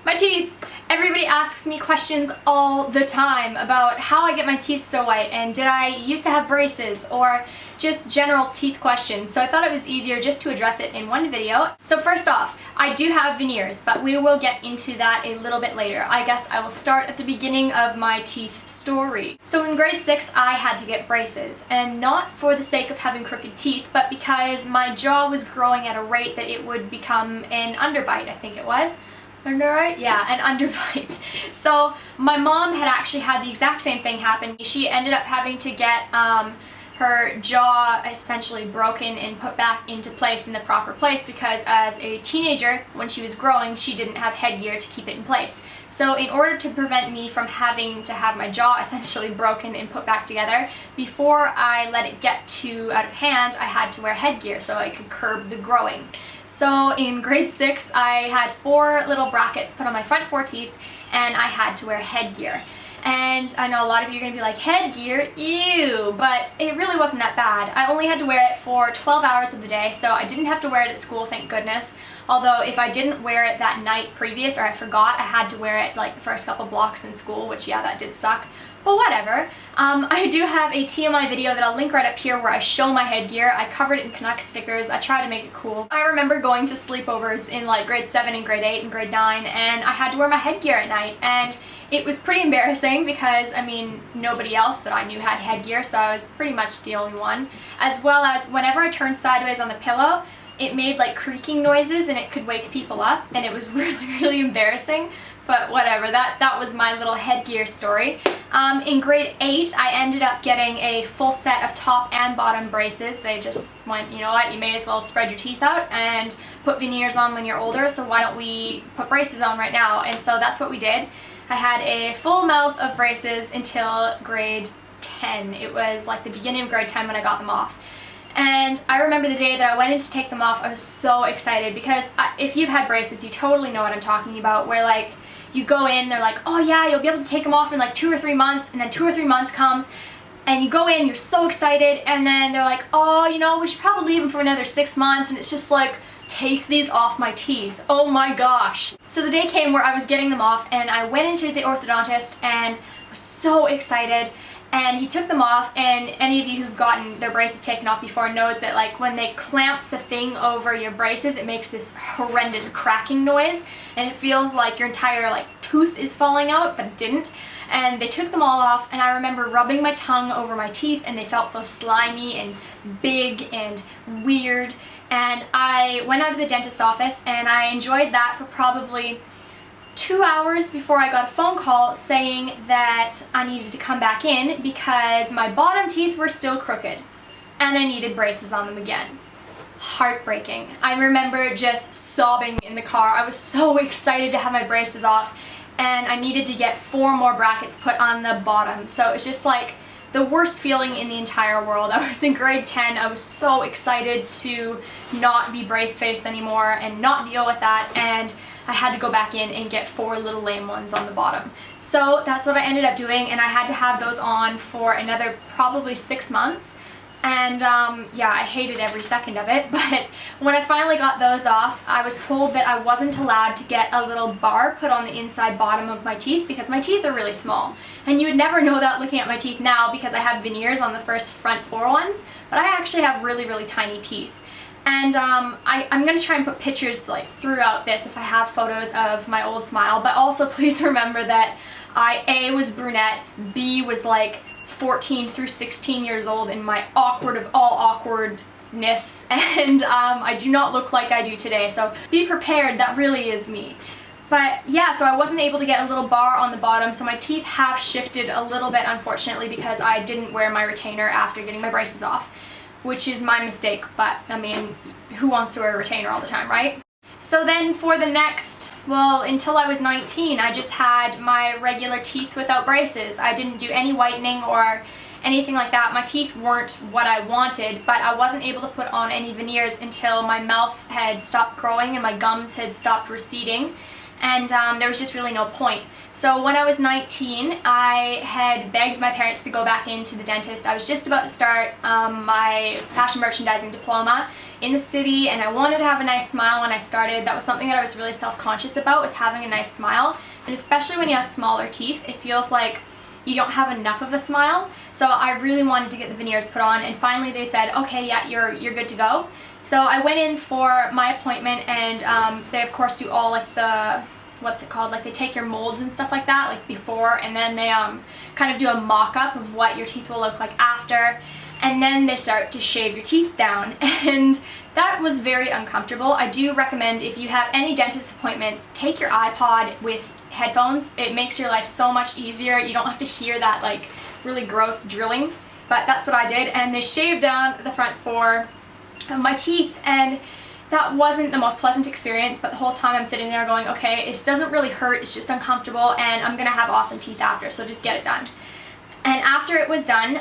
My teeth! Everybody asks me questions all the time about how I get my teeth so white, and did I used to have braces, or just general teeth questions. So I thought it was easier just to address it in one video. So first off, I do have veneers, but we will get into that a little bit later. I guess I will start at the beginning of my teeth story. So in grade 6, I had to get braces, and not for the sake of having crooked teeth, but because my jaw was growing at a rate that it would become an underbite, I think it was. Underbite? Yeah, an underbite. So my mom had actually had the exact same thing happen. She ended up having to get her jaw essentially broken and put back into place in the proper place because as a teenager, when she was growing, she didn't have headgear to keep it in place. So in order to prevent me from having to have my jaw essentially broken and put back together, before I let it get too out of hand, I had to wear headgear so I could curb the growing. So in grade 6, I had 4 little brackets put on my front 4 teeth, and I had to wear headgear. And I know a lot of you are going to be like, headgear, ew, but it really wasn't that bad. I only had to wear it for 12 hours of the day, so I didn't have to wear it at school, thank goodness. Although if I didn't wear it that night previous, or I forgot, I had to wear it like the first couple blocks in school, which yeah, that did suck. But whatever. I do have a TMI video that I'll link right up here where I show my headgear. I covered it in Canuck stickers. I tried to make it cool. I remember going to sleepovers in like grade 7 and grade 8 and grade 9, and I had to wear my headgear at night, and it was pretty embarrassing because, I mean, nobody else that I knew had headgear, so I was pretty much the only one. As well as whenever I turned sideways on the pillow, it made like creaking noises and it could wake people up, and it was really embarrassing. But whatever, that was my little headgear story. In grade 8, I ended up getting a full set of top and bottom braces. They just went, you know what, you may as well spread your teeth out and put veneers on when you're older, so why don't we put braces on right now? And so that's what we did. I had a full mouth of braces until grade 10. It was like the beginning of grade 10 when I got them off. And I remember the day that I went in to take them off, I was so excited because if you've had braces, you totally know what I'm talking about, where like, you go in, they're like, oh yeah, you'll be able to take them off in like 2 or 3 months, and then 2 or 3 months comes, and you go in, you're so excited, and then they're like, oh, you know, we should probably leave them for another 6 months, and it's just like, take these off my teeth. Oh my gosh. So the day came where I was getting them off, and I went into the orthodontist, and was so excited, and he took them off, and any of you who've gotten their braces taken off before knows that like when they clamp the thing over your braces, it makes this horrendous cracking noise, and it feels like your entire like tooth is falling out, but it didn't. And they took them all off, and I remember rubbing my tongue over my teeth, and they felt so slimy and big and weird. And I went out of the dentist's office, and I enjoyed that for probably 2 hours before I got a phone call saying that I needed to come back in because my bottom teeth were still crooked and I needed braces on them again. Heartbreaking. I remember just sobbing in the car. I was so excited to have my braces off, and I needed to get 4 more brackets put on the bottom. So it was just like the worst feeling in the entire world. I was in grade 10. I was so excited to not be brace-faced anymore and not deal with that, and I had to go back in and get 4 little lame ones on the bottom. So that's what I ended up doing, and I had to have those on for another probably 6 months. And yeah, I hated every second of it, but when I finally got those off, I was told that I wasn't allowed to get a little bar put on the inside bottom of my teeth because my teeth are really small. And you would never know that looking at my teeth now because I have veneers on the first front 4 ones, but I actually have really tiny teeth. And I'm going to try and put pictures like throughout this if I have photos of my old smile, but also please remember that I A was brunette, B was like 14 through 16 years old in my awkward of all awkwardness, and I do not look like I do today, so be prepared, that really is me. But yeah, so I wasn't able to get a little bar on the bottom, so my teeth have shifted a little bit unfortunately because I didn't wear my retainer after getting my braces off, which is my mistake, but I mean, who wants to wear a retainer all the time, right? So then for the next, well, until I was 19, I just had my regular teeth without braces. I didn't do any whitening or anything like that. My teeth weren't what I wanted, but I wasn't able to put on any veneers until my mouth had stopped growing and my gums had stopped receding. and there was just really no point. So when I was 19, I had begged my parents to go back into the dentist. I was just about to start my fashion merchandising diploma in the city, and I wanted to have a nice smile when I started. That was something that I was really self-conscious about, was having a nice smile. And especially when you have smaller teeth, it feels like you don't have enough of a smile. So I really wanted to get the veneers put on, and finally they said, okay, yeah, you're good to go. So I went in for my appointment, and they of course do all like the, what's it called, like they take your molds and stuff like that, like before, and then they kind of do a mock-up of what your teeth will look like after, and then they start to shave your teeth down, and that was very uncomfortable. I do recommend, if you have any dentist appointments, take your iPod with headphones. It makes your life so much easier. You don't have to hear that like really gross drilling, but that's what I did, and they shaved down the front four of my teeth, and that wasn't the most pleasant experience, but the whole time I'm sitting there going, okay, it doesn't really hurt, it's just uncomfortable, and I'm gonna have awesome teeth after, so just get it done. And after it was done,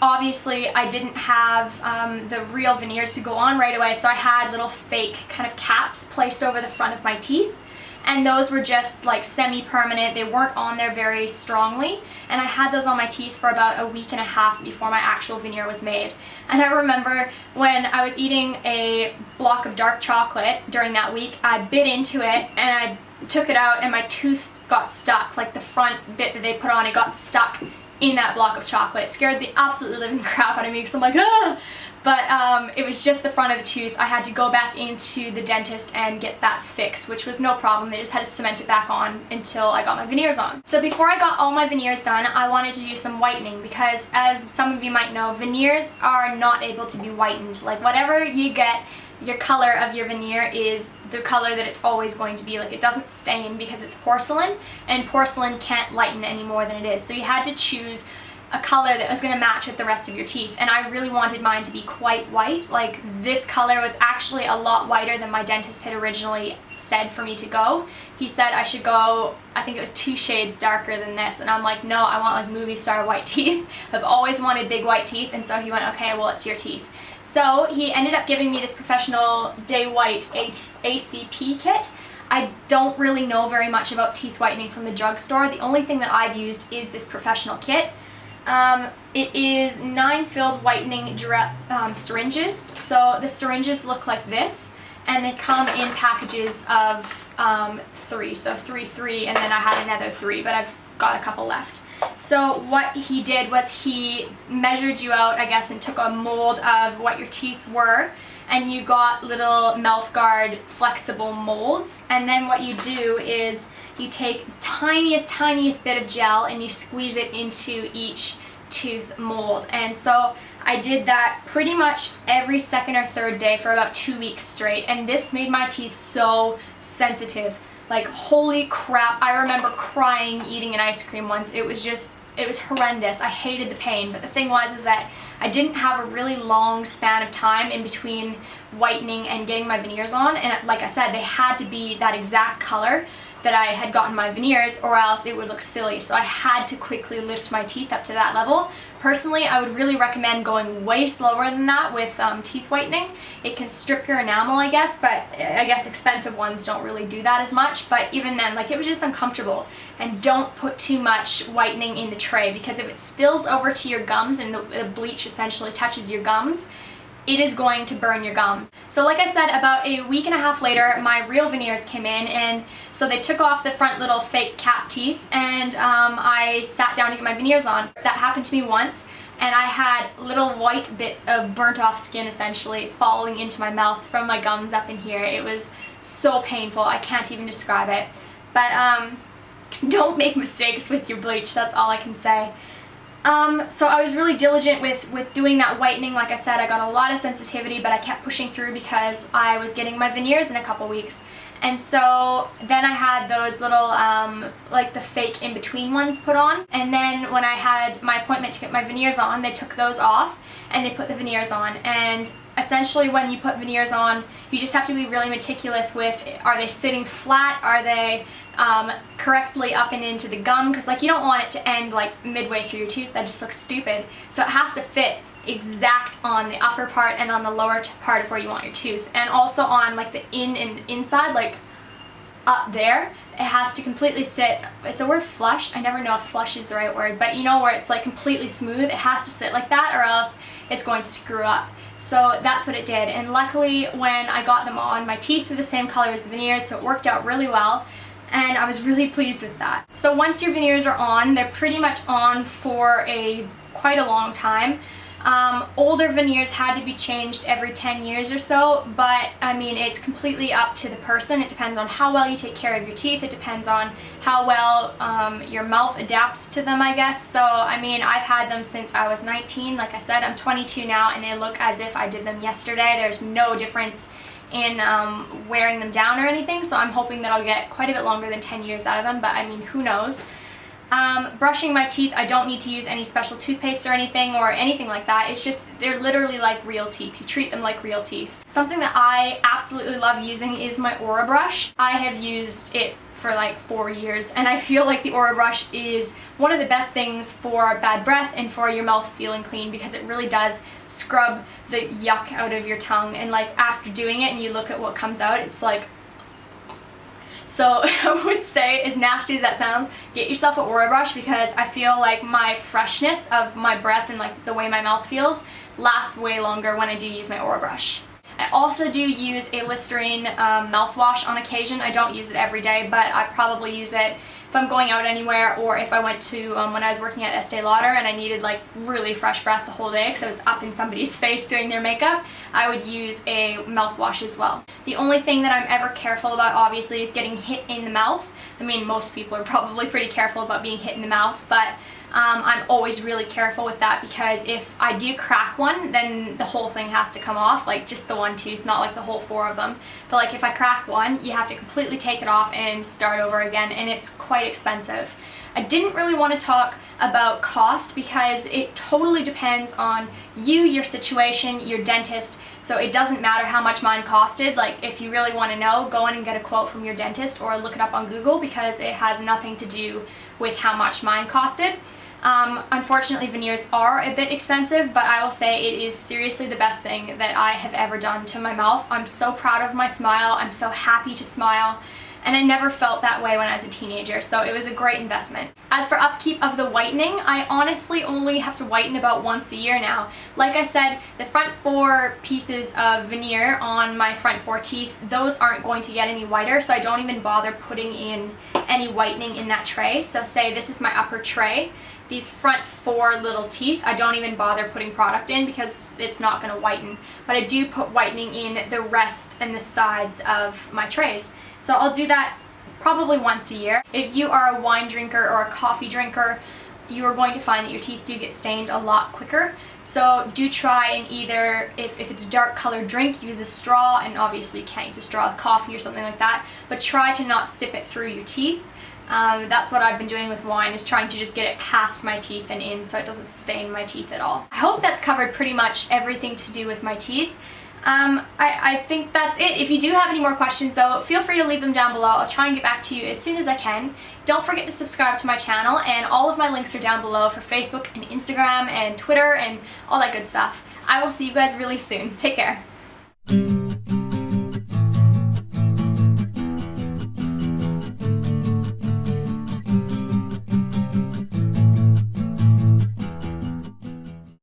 obviously I didn't have the real veneers to go on right away, so I had little fake kind of caps placed over the front of my teeth, and those were just like semi-permanent. They weren't on there very strongly, and I had those on my teeth for about a week and a half before my actual veneer was made. And I remember when I was eating a block of dark chocolate during that week, I bit into it and I took it out, and my tooth got stuck, like the front bit that they put on, it got stuck in that block of chocolate. It scared the absolute living crap out of me because I'm like, ah! But it was just the front of the tooth. I had to go back into the dentist and get that fixed, which was no problem. They just had to cement it back on until I got my veneers on. So before I got all my veneers done, I wanted to do some whitening, because as some of you might know, veneers are not able to be whitened. Like whatever you get, your color of your veneer is the color that it's always going to be. Like it doesn't stain because it's porcelain, and porcelain can't lighten any more than it is. So you had to choose a color that was going to match with the rest of your teeth, and I really wanted mine to be quite white. Like this color was actually a lot whiter than my dentist had originally said for me to go. He said I should go, I think it was 2 shades darker than this, and I'm like, no, I want like movie star white teeth. I've always wanted big white teeth, and so he went, okay, well, it's your teeth. So he ended up giving me this professional Day White ACP kit. I don't really know very much about teeth whitening from the drugstore. The only thing that I've used is this professional kit. It is 9 filled whitening syringes. So the syringes look like this, and they come in packages of 3. So 3, and then I had another 3, but I've got a couple left. So what he did was he measured you out, I guess, and took a mold of what your teeth were, and you got little mouth guard flexible molds, and then what you do is you take the tiniest bit of gel and you squeeze it into each tooth mold. And so I did that pretty much every second or third day for about 2 weeks straight, and this made my teeth so sensitive. Like, holy crap, I remember crying eating an ice cream once. It was horrendous. I hated the pain, but the thing was is that I didn't have a really long span of time in between whitening and getting my veneers on, and like I said, they had to be that exact color that I had gotten my veneers, or else it would look silly. So I had to quickly lift my teeth up to that level. Personally, I would really recommend going way slower than that with teeth whitening. It can strip your enamel, I guess, but I guess expensive ones don't really do that as much. But even then, like, it was just uncomfortable. And don't put too much whitening in the tray, because if it spills over to your gums and the bleach essentially touches your gums, it is going to burn your gums. So like I said, about a week and a half later, my real veneers came in, and so they took off the front little fake cap teeth, and I sat down to get my veneers on. That happened to me once, and I had little white bits of burnt off skin essentially falling into my mouth from my gums up in here. It was so painful, I can't even describe it. But don't make mistakes with your bleach, that's all I can say. So I was really diligent with doing that whitening. Like I said, I got a lot of sensitivity, but I kept pushing through because I was getting my veneers in a couple weeks. And so then I had those little, like the fake in-between ones put on. And then when I had my appointment to get my veneers on, they took those off and they put the veneers on. And essentially when you put veneers on, you just have to be really meticulous with, are they sitting flat? Are they correctly up and into the gum? Because like you don't want it to end like midway through your tooth. That just looks stupid. So it has to fit exact on the upper part and on the lower part of where you want your tooth, and also on like the in and inside, like up there. It has to completely sit, is the word flush? I never know if flush is the right word, but you know, where it's like completely smooth, it has to sit like that or else it's going to screw up. So that's what it did, and luckily when I got them on, my teeth were the same color as the veneers, so it worked out really well, and I was really pleased with that. So once your veneers are on, they're pretty much on for quite a long time. Older veneers had to be changed every 10 years or so, but I mean, it's completely up to the person. It depends on how well you take care of your teeth. It depends on how well your mouth adapts to them, I guess. So, I mean, I've had them since I was 19. Like I said, I'm 22 now, and they look as if I did them yesterday. There's no difference in wearing them down or anything, so I'm hoping that I'll get quite a bit longer than 10 years out of them, but I mean, who knows. Brushing my teeth, I don't need to use any special toothpaste or anything like that. It's just, they're literally like real teeth. You treat them like real teeth. Something that I absolutely love using is my Aura brush. I have used it for like 4 years, and I feel like the Aura brush is one of the best things for bad breath and for your mouth feeling clean, because it really does scrub the yuck out of your tongue, and like after doing it and you look at what comes out, it's like, so I would say, as nasty as that sounds, get yourself an Aura brush, because I feel like my freshness of my breath and like the way my mouth feels lasts way longer when I do use my Aura brush. I also do use a Listerine mouthwash on occasion. I don't use it every day, but I probably use it if I'm going out anywhere, or if I went to, when I was working at Estee Lauder and I needed like really fresh breath the whole day because I was up in somebody's face doing their makeup, I would use a mouthwash as well. The only thing that I'm ever careful about, obviously, is getting hit in the mouth. I mean, most people are probably pretty careful about being hit in the mouth, but I'm always really careful with that, because if I do crack one, then the whole thing has to come off, like just the one tooth, not like the whole 4 of them. But like if I crack one, you have to completely take it off and start over again, and it's quite expensive. I didn't really want to talk about cost, because it totally depends on you, your situation, your dentist. So it doesn't matter how much mine costed. Like, if you really want to know, go in and get a quote from your dentist or look it up on Google, because it has nothing to do with how much mine costed. Unfortunately, veneers are a bit expensive, but I will say it is seriously the best thing that I have ever done to my mouth. I'm so proud of my smile. I'm so happy to smile. And I never felt that way when I was a teenager, so it was a great investment. As for upkeep of the whitening, I honestly only have to whiten about once a year now. Like I said, the front 4 pieces of veneer on my front 4 teeth, those aren't going to get any whiter, so I don't even bother putting in any whitening in that tray. So say this is my upper tray. These front 4 little teeth, I don't even bother putting product in, because it's not going to whiten. But I do put whitening in the rest and the sides of my trays. So I'll do that probably once a year. If you are a wine drinker or a coffee drinker, you are going to find that your teeth do get stained a lot quicker. So do try and either, if it's a dark colored drink, use a straw, and obviously you can't use a straw with coffee or something like that, but try to not sip it through your teeth. That's what I've been doing with wine, is trying to just get it past my teeth and in, so it doesn't stain my teeth at all. I hope that's covered pretty much everything to do with my teeth. I think that's it. If you do have any more questions though, feel free to leave them down below. I'll try and get back to you as soon as I can. Don't forget to subscribe to my channel, and all of my links are down below for Facebook and Instagram and Twitter and all that good stuff. I will see you guys really soon. Take care.